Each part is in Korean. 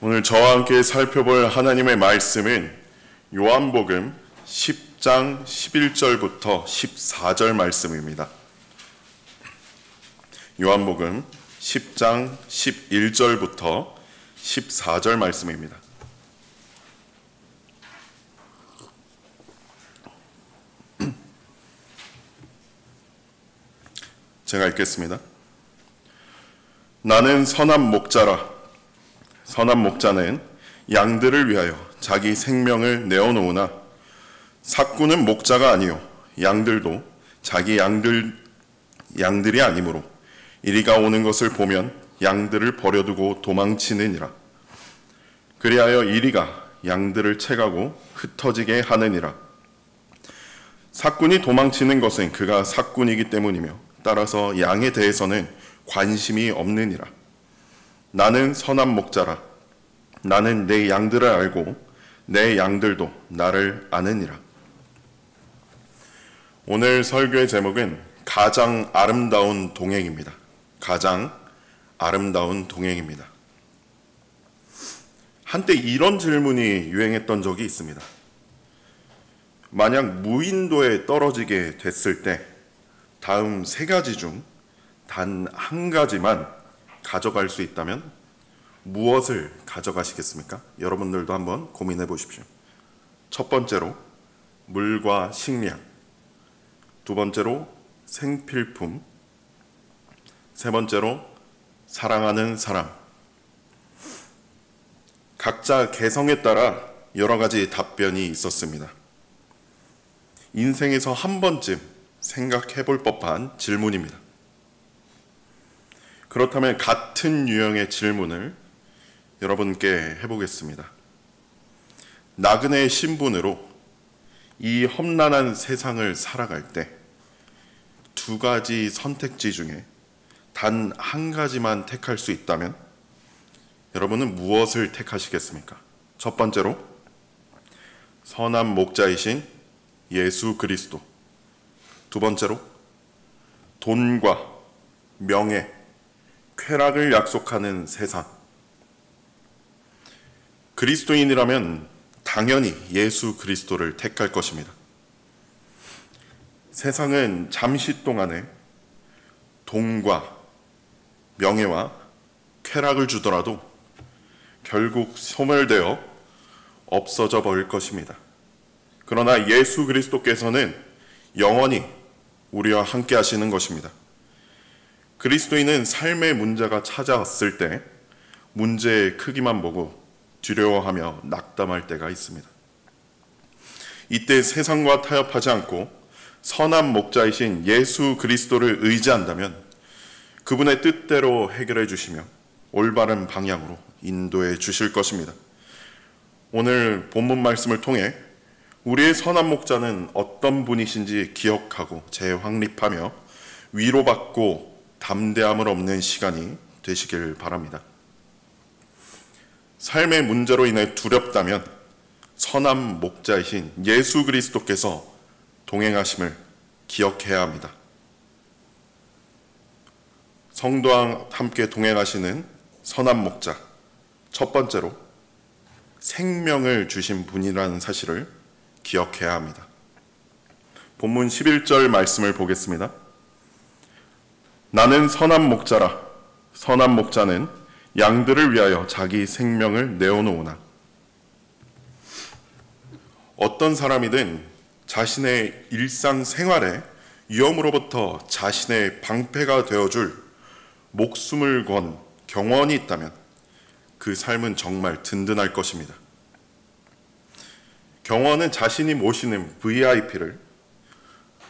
오늘 저와 함께 살펴볼 하나님의 말씀은 요한복음 10장 11절부터 14절 말씀입니다. 요한복음 10장 11절부터 14절 말씀입니다. 제가 읽겠습니다. 나는 선한 목자라. 선한 목자는 양들을 위하여 자기 생명을 내어놓으나 삭구는 목자가 아니요 양들도 자기 양들이 아니므로 이리가 오는 것을 보면 양들을 버려두고 도망치느니라. 그리하여 이리가 양들을 채가고 흩어지게 하느니라. 삭군이 도망치는 것은 그가 삭군이기 때문이며 따라서 양에 대해서는 관심이 없느니라. 나는 선한 목자라. 나는 내 양들을 알고 내 양들도 나를 아느니라. 오늘 설교의 제목은 가장 아름다운 동행입니다. 가장 아름다운 동행입니다. 한때 이런 질문이 유행했던 적이 있습니다. 만약 무인도에 떨어지게 됐을 때 다음 세 가지 중 단 한 가지만 가져갈 수 있다면 무엇을 가져가시겠습니까? 여러분들도 한번 고민해 보십시오. 첫 번째로 물과 식량, 두 번째로 생필품, 세 번째로 사랑하는 사람. 각자 개성에 따라 여러 가지 답변이 있었습니다. 인생에서 한 번쯤 생각해 볼 법한 질문입니다. 그렇다면 같은 유형의 질문을 여러분께 해보겠습니다. 나그네의 신분으로 이 험난한 세상을 살아갈 때 두 가지 선택지 중에 단 한 가지만 택할 수 있다면 여러분은 무엇을 택하시겠습니까? 첫 번째로 선한 목자이신 예수 그리스도, 두 번째로 돈과 명예, 쾌락을 약속하는 세상. 그리스도인이라면 당연히 예수 그리스도를 택할 것입니다. 세상은 잠시 동안에 돈과 명예와 쾌락을 주더라도 결국 소멸되어 없어져 버릴 것입니다. 그러나 예수 그리스도께서는 영원히 우리와 함께 하시는 것입니다. 그리스도인은 삶의 문제가 찾아왔을 때 문제의 크기만 보고 두려워하며 낙담할 때가 있습니다. 이때 세상과 타협하지 않고 선한 목자이신 예수 그리스도를 의지한다면 그분의 뜻대로 해결해 주시며 올바른 방향으로 인도해 주실 것입니다. 오늘 본문 말씀을 통해 우리의 선한 목자는 어떤 분이신지 기억하고 재확립하며 위로받고 담대함을 얻는 시간이 되시길 바랍니다. 삶의 문제로 인해 두렵다면 선한 목자이신 예수 그리스도께서 동행하심을 기억해야 합니다. 성도와 함께 동행하시는 선한 목자, 첫 번째로 생명을 주신 분이라는 사실을 기억해야 합니다. 본문 11절 말씀을 보겠습니다. 나는 선한 목자라. 선한 목자는 양들을 위하여 자기 생명을 내어놓으나. 어떤 사람이든 자신의 일상생활에 위험으로부터 자신의 방패가 되어줄 목숨을 건 경원이 있다면 그 삶은 정말 든든할 것입니다. 경원은 자신이 모시는 VIP를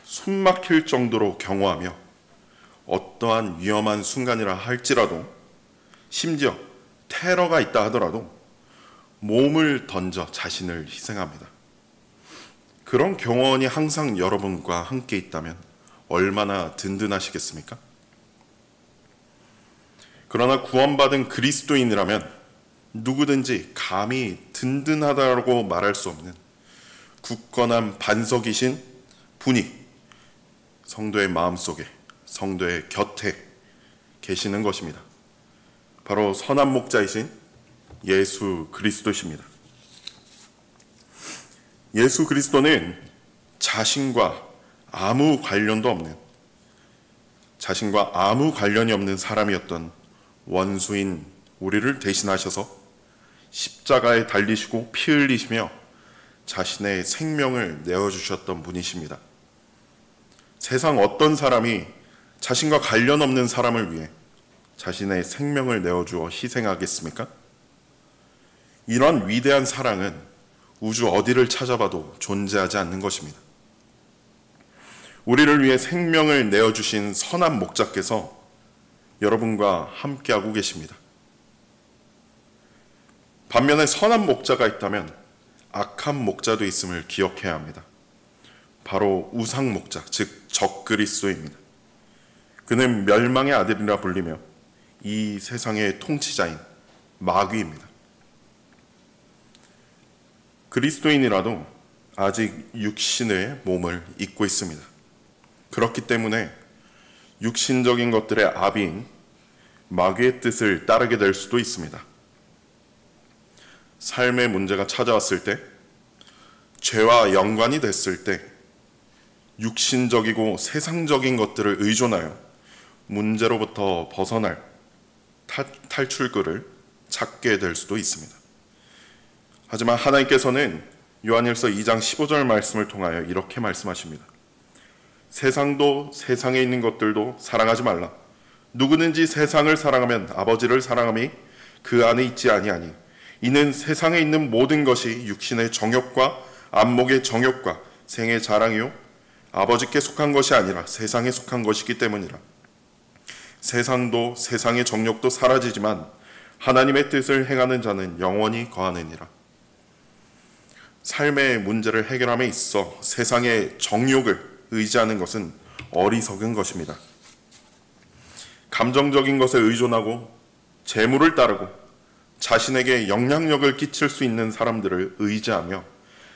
숨막힐 정도로 경호하며 어떠한 위험한 순간이라 할지라도 심지어 테러가 있다 하더라도 몸을 던져 자신을 희생합니다. 그런 경원이 항상 여러분과 함께 있다면 얼마나 든든하시겠습니까? 그러나 구원받은 그리스도인이라면 누구든지 감히 든든하다고 말할 수 없는 굳건한 반석이신 분이 성도의 마음속에, 성도의 곁에 계시는 것입니다. 바로 선한 목자이신 예수 그리스도십니다. 예수 그리스도는 자신과 아무 관련이 없는 사람이었던 원수인 우리를 대신하셔서 십자가에 달리시고 피 흘리시며 자신의 생명을 내어주셨던 분이십니다. 세상 어떤 사람이 자신과 관련 없는 사람을 위해 자신의 생명을 내어주어 희생하겠습니까? 이런 위대한 사랑은 우주 어디를 찾아봐도 존재하지 않는 것입니다. 우리를 위해 생명을 내어주신 선한 목자께서 여러분과 함께하고 계십니다. 반면에 선한 목자가 있다면 악한 목자도 있음을 기억해야 합니다. 바로 우상 목자, 즉 적그리스도입니다. 그는 멸망의 아들이라 불리며 이 세상의 통치자인 마귀입니다. 그리스도인이라도 아직 육신의 몸을 입고 있습니다. 그렇기 때문에 육신적인 것들의 아비인 마귀의 뜻을 따르게 될 수도 있습니다. 삶의 문제가 찾아왔을 때, 죄와 연관이 됐을 때 육신적이고 세상적인 것들을 의존하여 문제로부터 벗어날 탈출구를 찾게 될 수도 있습니다. 하지만 하나님께서는 요한일서 2장 15절 말씀을 통하여 이렇게 말씀하십니다. 세상도 세상에 있는 것들도 사랑하지 말라. 누구든지 세상을 사랑하면 아버지를 사랑함이 그 안에 있지 아니하니 이는 세상에 있는 모든 것이 육신의 정욕과 안목의 정욕과 생의 자랑이요 아버지께 속한 것이 아니라 세상에 속한 것이기 때문이라. 세상도 세상의 정욕도 사라지지만 하나님의 뜻을 행하는 자는 영원히 거하느니라. 삶의 문제를 해결함에 있어 세상의 정욕을 의지하는 것은 어리석은 것입니다. 감정적인 것에 의존하고 재물을 따르고 자신에게 영향력을 끼칠 수 있는 사람들을 의지하며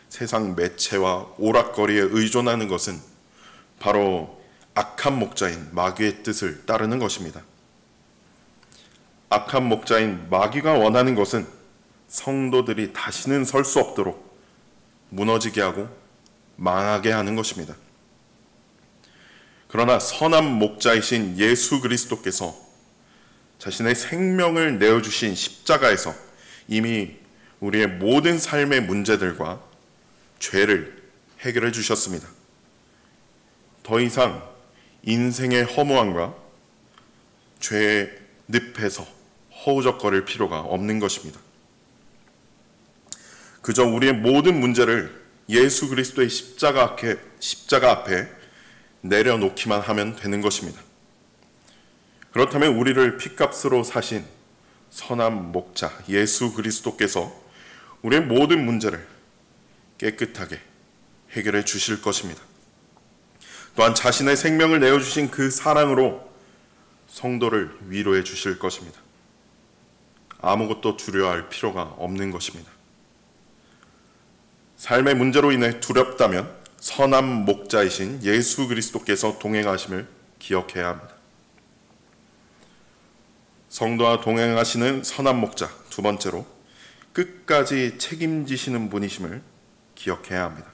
세상 매체와 오락거리에 의존하는 것은 바로 악한 목자인 마귀의 뜻을 따르는 것입니다. 악한 목자인 마귀가 원하는 것은 성도들이 다시는 설 수 없도록 무너지게 하고 망하게 하는 것입니다. 그러나 선한 목자이신 예수 그리스도께서 자신의 생명을 내어주신 십자가에서 이미 우리의 모든 삶의 문제들과 죄를 해결해 주셨습니다. 더 이상 인생의 허무함과 죄의 늪에서 허우적거릴 필요가 없는 것입니다. 그저 우리의 모든 문제를 예수 그리스도의 십자가 앞에 내려놓기만 하면 되는 것입니다. 그렇다면 우리를 핏값으로 사신 선한 목자 예수 그리스도께서 우리의 모든 문제를 깨끗하게 해결해 주실 것입니다. 또한 자신의 생명을 내어주신 그 사랑으로 성도를 위로해 주실 것입니다. 아무것도 두려워할 필요가 없는 것입니다. 삶의 문제로 인해 두렵다면 선한 목자이신 예수 그리스도께서 동행하심을 기억해야 합니다. 성도와 동행하시는 선한 목자, 두 번째로 끝까지 책임지시는 분이심을 기억해야 합니다.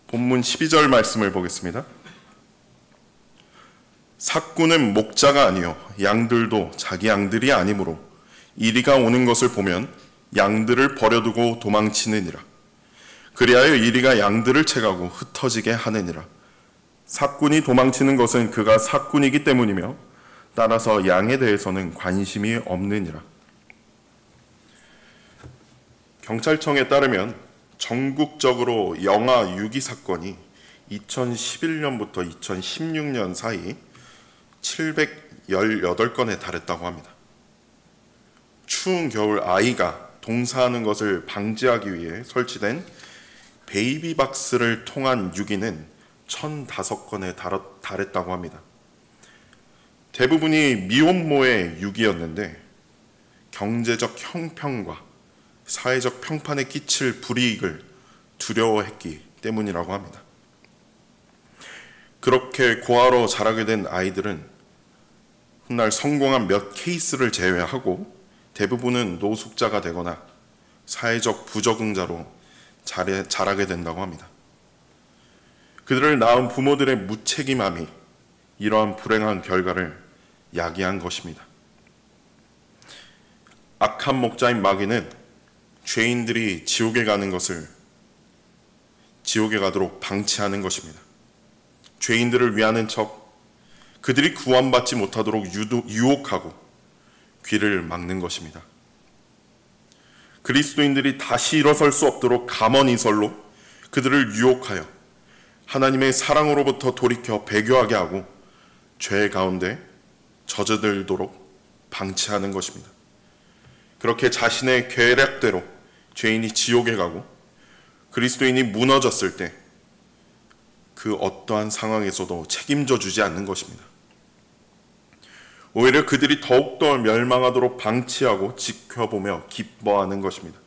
본문 12절 말씀을 보겠습니다. 삭구는 목자가 아니요 양들도 자기 양들이 아니므로 이리가 오는 것을 보면 양들을 버려두고 도망치느니라. 그리하여 이리가 양들을 채가고 흩어지게 하느니라. 삭군이 도망치는 것은 그가 삭군이기 때문이며 따라서 양에 대해서는 관심이 없느니라. 경찰청에 따르면 전국적으로 영아 유기 사건이 2011년부터 2016년 사이 718건에 달했다고 합니다. 추운 겨울 아이가 동사하는 것을 방지하기 위해 설치된 베이비박스를 통한 유기는 1005건에 달했다고 합니다. 대부분이 미혼모의 유기였는데 경제적 형편과 사회적 평판에 끼칠 불이익을 두려워했기 때문이라고 합니다. 그렇게 고아로 자라게 된 아이들은 훗날 성공한 몇 케이스를 제외하고 대부분은 노숙자가 되거나 사회적 부적응자로 자라게 된다고 합니다. 그들을 낳은 부모들의 무책임함이 이러한 불행한 결과를 야기한 것입니다. 악한 목자인 마귀는 죄인들이 지옥에 가도록 방치하는 것입니다. 죄인들을 위하는 척 그들이 구원받지 못하도록 유혹하고 귀를 막는 것입니다. 그리스도인들이 다시 일어설 수 없도록 감언이설로 그들을 유혹하여 하나님의 사랑으로부터 돌이켜 배교하게 하고 죄 가운데 젖어들도록 방치하는 것입니다. 그렇게 자신의 계략대로 죄인이 지옥에 가고 그리스도인이 무너졌을 때 그 어떠한 상황에서도 책임져 주지 않는 것입니다. 오히려 그들이 더욱더 멸망하도록 방치하고 지켜보며 기뻐하는 것입니다.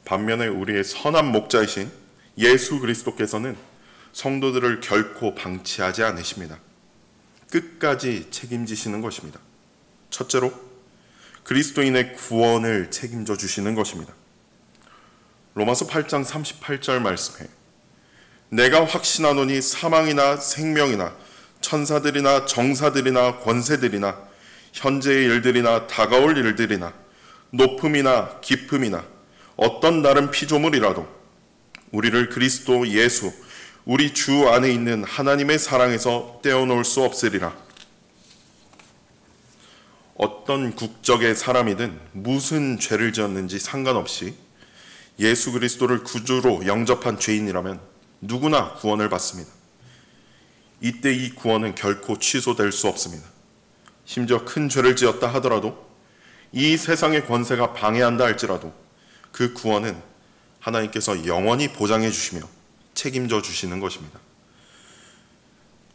반면에 우리의 선한 목자이신 예수 그리스도께서는 성도들을 결코 방치하지 않으십니다. 끝까지 책임지시는 것입니다. 첫째로 그리스도인의 구원을 책임져 주시는 것입니다. 로마서 8장 38절 말씀에 내가 확신하노니 사망이나 생명이나 천사들이나 정사들이나 권세들이나 현재의 일들이나 다가올 일들이나 높음이나 깊음이나 어떤 다른 피조물이라도 우리를 그리스도 예수 우리 주 안에 있는 하나님의 사랑에서 떼어놓을 수 없으리라. 어떤 국적의 사람이든 무슨 죄를 지었는지 상관없이 예수 그리스도를 구주로 영접한 죄인이라면 누구나 구원을 받습니다. 이때 이 구원은 결코 취소될 수 없습니다. 심지어 큰 죄를 지었다 하더라도 이 세상의 권세가 방해한다 할지라도 그 구원은 하나님께서 영원히 보장해 주시며 책임져 주시는 것입니다.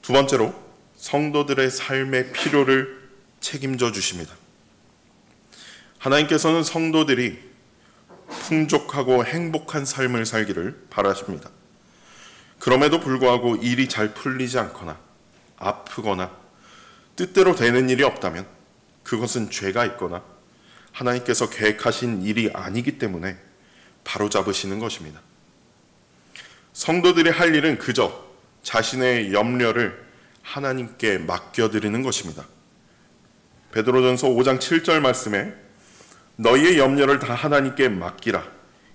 두 번째로 성도들의 삶의 필요를 책임져 주십니다. 하나님께서는 성도들이 풍족하고 행복한 삶을 살기를 바라십니다. 그럼에도 불구하고 일이 잘 풀리지 않거나 아프거나 뜻대로 되는 일이 없다면 그것은 죄가 있거나 하나님께서 계획하신 일이 아니기 때문에 바로잡으시는 것입니다. 성도들이 할 일은 그저 자신의 염려를 하나님께 맡겨드리는 것입니다. 베드로전서 5장 7절 말씀에 너희의 염려를 다 하나님께 맡기라.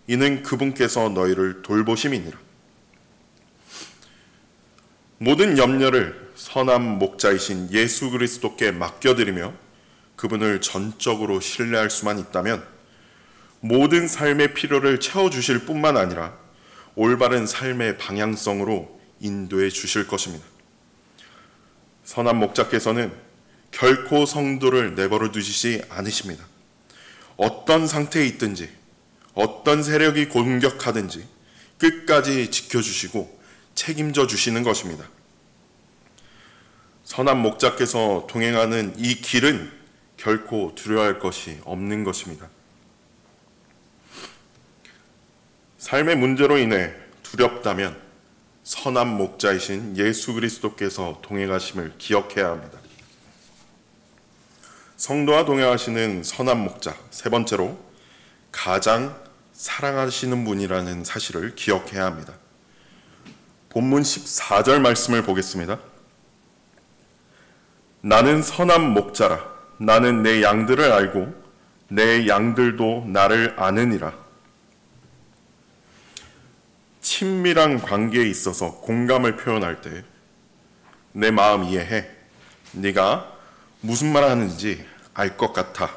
이는 그분께서 너희를 돌보심이니라. 모든 염려를 선한 목자이신 예수 그리스도께 맡겨드리며 그분을 전적으로 신뢰할 수만 있다면 모든 삶의 필요를 채워주실 뿐만 아니라 올바른 삶의 방향성으로 인도해 주실 것입니다. 선한 목자께서는 결코 성도를 내버려 두시지 않으십니다. 어떤 상태에 있든지 어떤 세력이 공격하든지 끝까지 지켜주시고 책임져 주시는 것입니다. 선한 목자께서 동행하는 이 길은 결코 두려워할 것이 없는 것입니다. 삶의 문제로 인해 두렵다면 선한 목자이신 예수 그리스도께서 동행하심을 기억해야 합니다. 성도와 동행하시는 선한 목자, 세 번째로 가장 사랑하시는 분이라는 사실을 기억해야 합니다. 본문 14절 말씀을 보겠습니다. 나는 선한 목자라. 나는 내 양들을 알고 내 양들도 나를 아느니라. 친밀한 관계에 있어서 공감을 표현할 때 내 마음 이해해. 네가 무슨 말 하는지 알 것 같아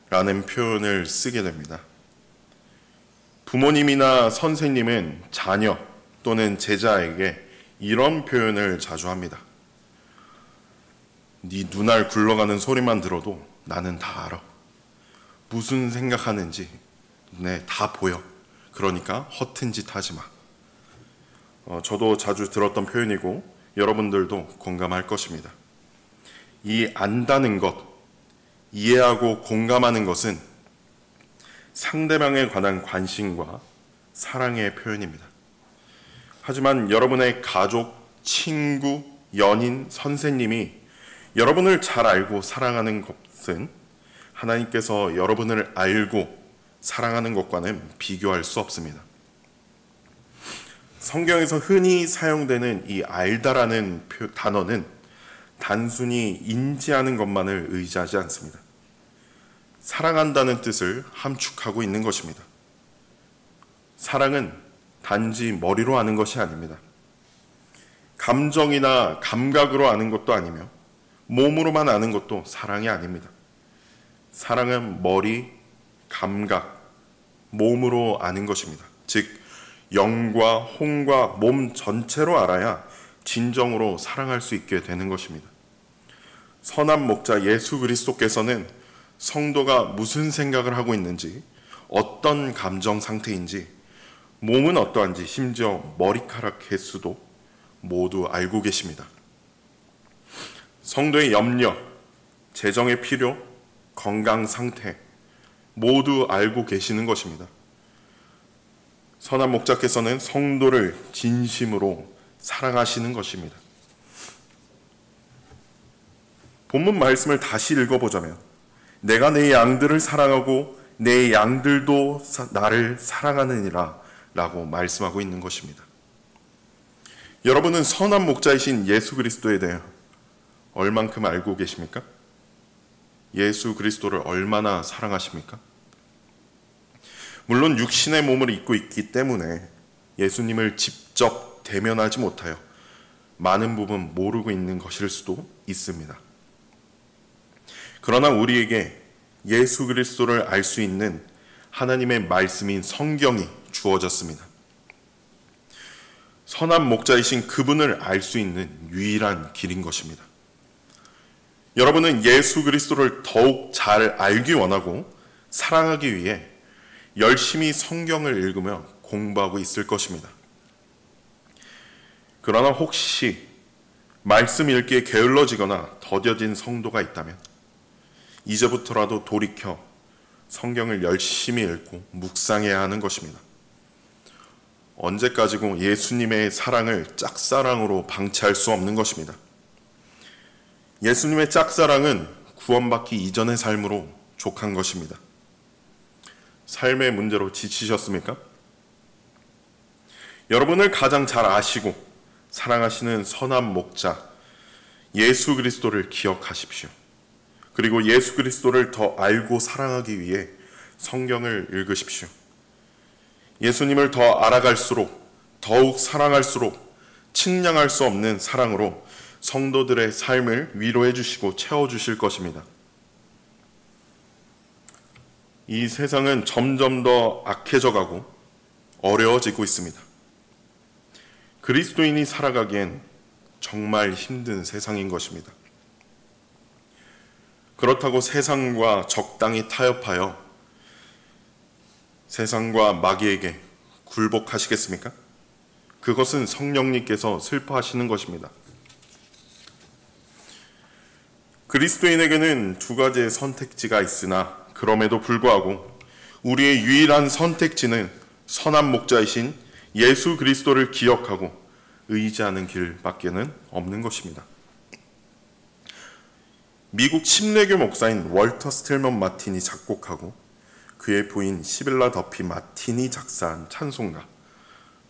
라는 표현을 쓰게 됩니다. 부모님이나 선생님은 자녀 또는 제자에게 이런 표현을 자주 합니다. 네 눈알 굴러가는 소리만 들어도 나는 다 알아. 무슨 생각하는지 눈에 다 보여. 그러니까 허튼 짓 하지 마. 저도 자주 들었던 표현이고 여러분들도 공감할 것입니다. 이 안다는 것, 이해하고 공감하는 것은 상대방에 관한 관심과 사랑의 표현입니다. 하지만 여러분의 가족, 친구, 연인, 선생님이 여러분을 잘 알고 사랑하는 것은 하나님께서 여러분을 알고 사랑하는 것과는 비교할 수 없습니다. 성경에서 흔히 사용되는 이 알다라는 단어는 단순히 인지하는 것만을 의지하지 않습니다. 사랑한다는 뜻을 함축하고 있는 것입니다. 사랑은 단지 머리로 아는 것이 아닙니다. 감정이나 감각으로 아는 것도 아니며 몸으로만 아는 것도 사랑이 아닙니다. 사랑은 머리, 감각, 몸으로 아는 것입니다. 즉 영과 혼과 몸 전체로 알아야 진정으로 사랑할 수 있게 되는 것입니다. 선한 목자 예수 그리스도께서는 성도가 무슨 생각을 하고 있는지, 어떤 감정 상태인지, 몸은 어떠한지, 심지어 머리카락 개수도 모두 알고 계십니다. 성도의 염려, 재정의 필요, 건강 상태 모두 알고 계시는 것입니다. 선한 목자께서는 성도를 진심으로 사랑하시는 것입니다. 본문 말씀을 다시 읽어보자면 내가 내 양들을 사랑하고 내 양들도 나를 사랑하느니라 라고 말씀하고 있는 것입니다. 여러분은 선한 목자이신 예수 그리스도에 대해 얼만큼 알고 계십니까? 예수 그리스도를 얼마나 사랑하십니까? 물론 육신의 몸을 입고 있기 때문에 예수님을 직접 대면하지 못하여 많은 부분 모르고 있는 것일 수도 있습니다. 그러나 우리에게 예수 그리스도를 알 수 있는 하나님의 말씀인 성경이 주어졌습니다. 선한 목자이신 그분을 알 수 있는 유일한 길인 것입니다. 여러분은 예수 그리스도를 더욱 잘 알기 원하고 사랑하기 위해 열심히 성경을 읽으며 공부하고 있을 것입니다. 그러나 혹시 말씀 읽기에 게을러지거나 더뎌진 성도가 있다면 이제부터라도 돌이켜 성경을 열심히 읽고 묵상해야 하는 것입니다. 언제까지고 예수님의 사랑을 짝사랑으로 방치할 수 없는 것입니다. 예수님의 짝사랑은 구원받기 이전의 삶으로 족한 것입니다. 삶의 문제로 지치셨습니까? 여러분을 가장 잘 아시고 사랑하시는 선한 목자 예수 그리스도를 기억하십시오. 그리고 예수 그리스도를 더 알고 사랑하기 위해 성경을 읽으십시오. 예수님을 더 알아갈수록 더욱 사랑할수록 측량할 수 없는 사랑으로 성도들의 삶을 위로해 주시고 채워주실 것입니다. 이 세상은 점점 더 악해져 가고 어려워지고 있습니다. 그리스도인이 살아가기엔 정말 힘든 세상인 것입니다. 그렇다고 세상과 적당히 타협하여 세상과 마귀에게 굴복하시겠습니까? 그것은 성령님께서 슬퍼하시는 것입니다. 그리스도인에게는 두 가지의 선택지가 있으나 그럼에도 불구하고 우리의 유일한 선택지는 선한 목자이신 예수 그리스도를 기억하고 의지하는 길밖에는 없는 것입니다. 미국 침례교 목사인 월터 스틸먼 마틴이 작곡하고 그의 부인 시빌라 더피 마틴이 작사한 찬송가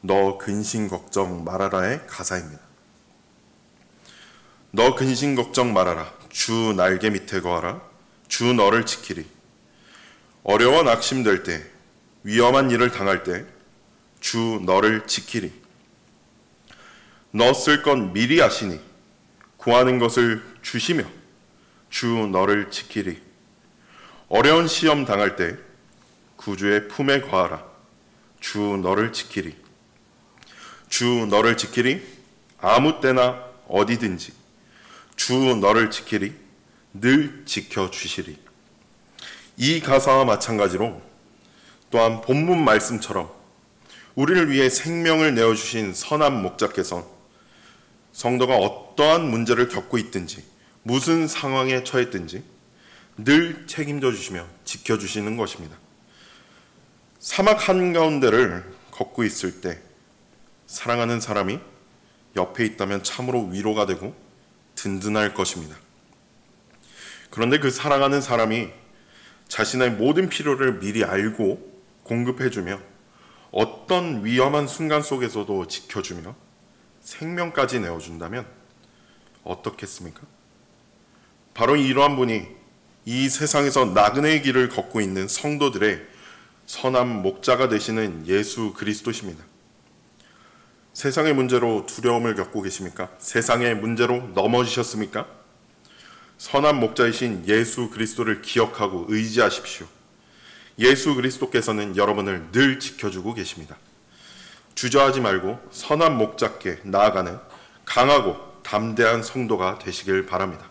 너 근심 걱정 말아라의 가사입니다. 너 근심 걱정 말아라. 주 날개 밑에 거하라. 주 너를 지키리. 어려워 낙심될 때, 위험한 일을 당할 때 주 너를 지키리. 너 쓸 건 미리 아시니 구하는 것을 주시며 주 너를 지키리. 어려운 시험 당할 때 구주의 품에 거하라. 주 너를 지키리. 주 너를 지키리. 아무 때나 어디든지 주 너를 지키리. 늘 지켜주시리. 이 가사와 마찬가지로 또한 본문 말씀처럼 우리를 위해 생명을 내어주신 선한 목자께서 성도가 어떠한 문제를 겪고 있든지 무슨 상황에 처했든지 늘 책임져 주시며 지켜주시는 것입니다. 사막 한가운데를 걷고 있을 때 사랑하는 사람이 옆에 있다면 참으로 위로가 되고 든든할 것입니다. 그런데 그 사랑하는 사람이 자신의 모든 필요를 미리 알고 공급해주며 어떤 위험한 순간 속에서도 지켜주며 생명까지 내어준다면 어떻겠습니까? 바로 이러한 분이 이 세상에서 나그네의 길을 걷고 있는 성도들의 선한 목자가 되시는 예수 그리스도십니다. 세상의 문제로 두려움을 겪고 계십니까? 세상의 문제로 넘어지셨습니까? 선한 목자이신 예수 그리스도를 기억하고 의지하십시오. 예수 그리스도께서는 여러분을 늘 지켜주고 계십니다. 주저하지 말고 선한 목자께 나아가는 강하고 담대한 성도가 되시길 바랍니다.